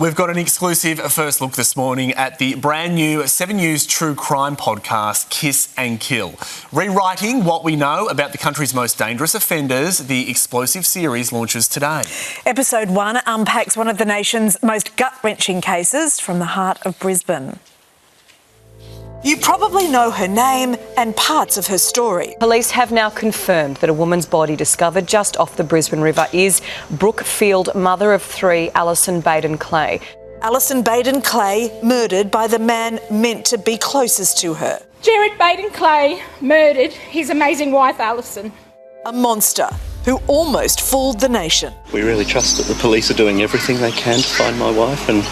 We've got an exclusive first look this morning at the brand new 7 News true crime podcast, Kiss and Kill. Rewriting what we know about the country's most dangerous offenders, the explosive series launches today. Episode 1 unpacks one of the nation's most gut-wrenching cases from the heart of Brisbane. You probably know her name and parts of her story. Police have now confirmed that a woman's body discovered just off the Brisbane River is Brookfield mother of 3, Alison Baden-Clay. Alison Baden-Clay murdered by the man meant to be closest to her. Gerard Baden-Clay murdered his amazing wife, Alison. A monster who almost fooled the nation. We really trust that the police are doing everything they can to find my wife, and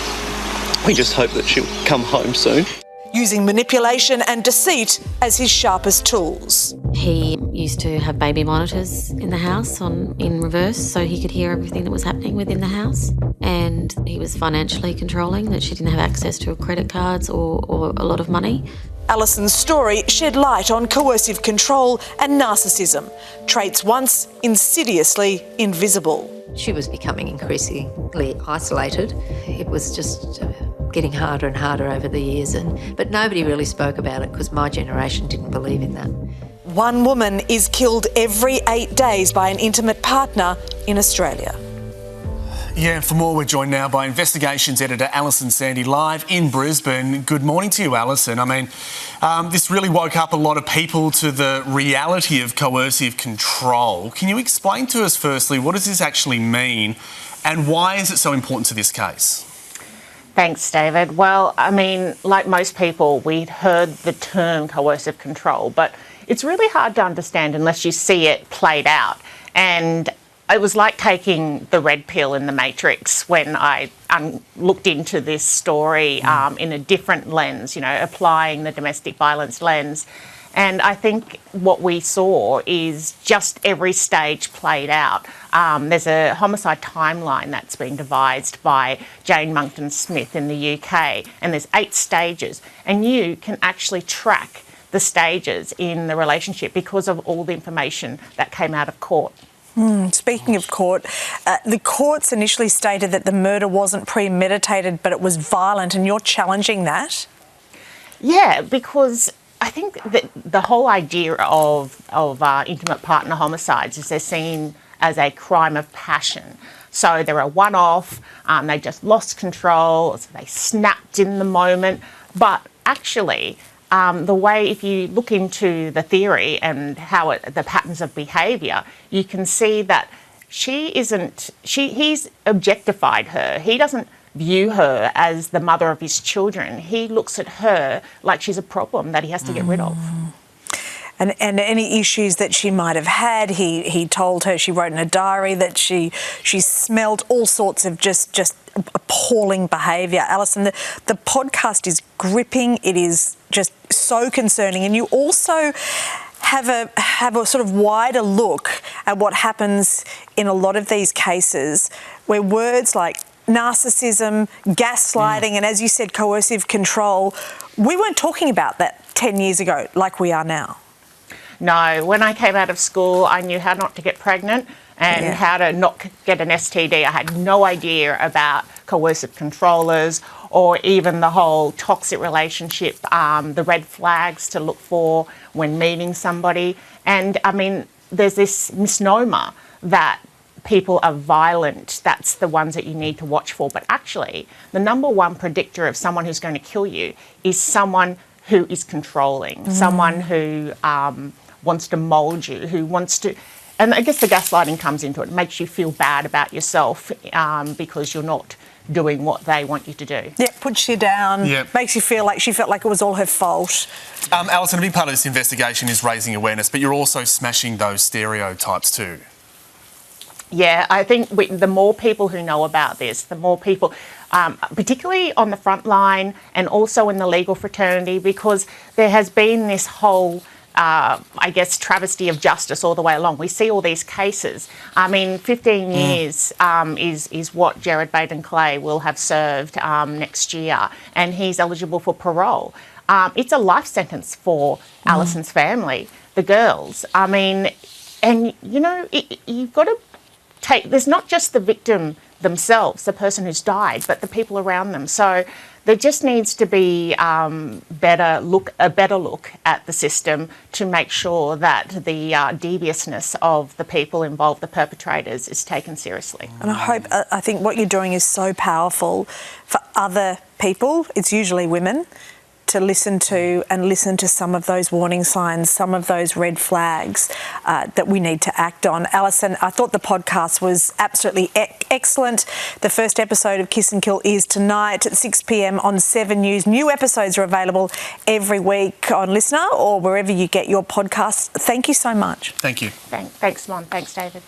we just hope that she'll come home soon. Using manipulation and deceit as his sharpest tools. He used to have baby monitors in the house in reverse so he could hear everything that was happening within the house. And he was financially controlling, that she didn't have access to credit cards or a lot of money. Alison's story shed light on coercive control and narcissism, traits once insidiously invisible. She was becoming increasingly isolated. It was just getting harder and harder over the years, but nobody really spoke about it because my generation didn't believe in that. One woman is killed every 8 days by an intimate partner in Australia. Yeah, and for more, we're joined now by investigations editor Alison Sandy, live in Brisbane. Good morning to you, Alison. I mean, this really woke up a lot of people to the reality of coercive control. Can you explain to us, firstly, what does this actually mean and why is it so important to this case? Thanks, David. Well, I mean, like most people, we'd heard the term coercive control, but it's really hard to understand unless you see it played out. And it was like taking the red pill in the Matrix when I looked into this story in a different lens, applying the domestic violence lens. And I think what we saw is just every stage played out. There's a homicide timeline that's been devised by Jane Monckton Smith in the UK, and there's 8 stages. And you can actually track the stages in the relationship because of all the information that came out of court. Speaking of court, the courts initially stated that the murder wasn't premeditated, but it was violent, and you're challenging that? Yeah, because I think that the whole idea of intimate partner homicides is they're seen as a crime of passion. So they're a one-off, they just lost control, so they snapped in the moment. But actually, the way, if you look into the theory and how the patterns of behaviour, you can see that he's objectified her. He doesn't view her as the mother of his children. He looks at her like she's a problem that he has to get rid of. And any issues that she might have had, he told her, she wrote in a diary that she smelled all sorts of just appalling behaviour. Alison, the podcast is gripping. It is just so concerning. And you also have a sort of wider look at what happens in a lot of these cases where words like narcissism, gaslighting, and as you said, coercive control, we weren't talking about that 10 years ago like we are now. No, when I came out of school, I knew how not to get pregnant and how to not get an STD. I had no idea about coercive controllers or even the whole toxic relationship, the red flags to look for when meeting somebody. And I mean, there's this misnomer that people are violent, that's the ones that you need to watch for. But actually, the number one predictor of someone who's going to kill you is someone who is controlling, someone who wants to mould you, who wants to... And I guess the gaslighting comes into it. It makes you feel bad about yourself because you're not doing what they want you to do. Yeah, puts you down, makes you feel like she felt like it was all her fault. Alison, a big part of this investigation is raising awareness, but you're also smashing those stereotypes too. Yeah, I think the more people who know about this, the more people, particularly on the front line and also in the legal fraternity, because there has been this whole, I guess, travesty of justice all the way along. We see all these cases. I mean, 15 years is what Gerard Baden-Clay will have served next year, and he's eligible for parole. It's a life sentence for Alison's family, the girls. I mean, and, you've got to there's not just the victim themselves, the person who's died, but the people around them. So there just needs to be a better look at the system to make sure that the deviousness of the people involved, the perpetrators, is taken seriously. And I think what you're doing is so powerful for other people, it's usually women, to listen to some of those warning signs, some of those red flags that we need to act on. Alison, I thought the podcast was absolutely excellent. The first episode of Kiss and Kill is tonight at 6 p.m. on 7 News. New episodes are available every week on Listener or wherever you get your podcasts. Thank you so much. Thank you. Thanks, Mon. Thanks, David.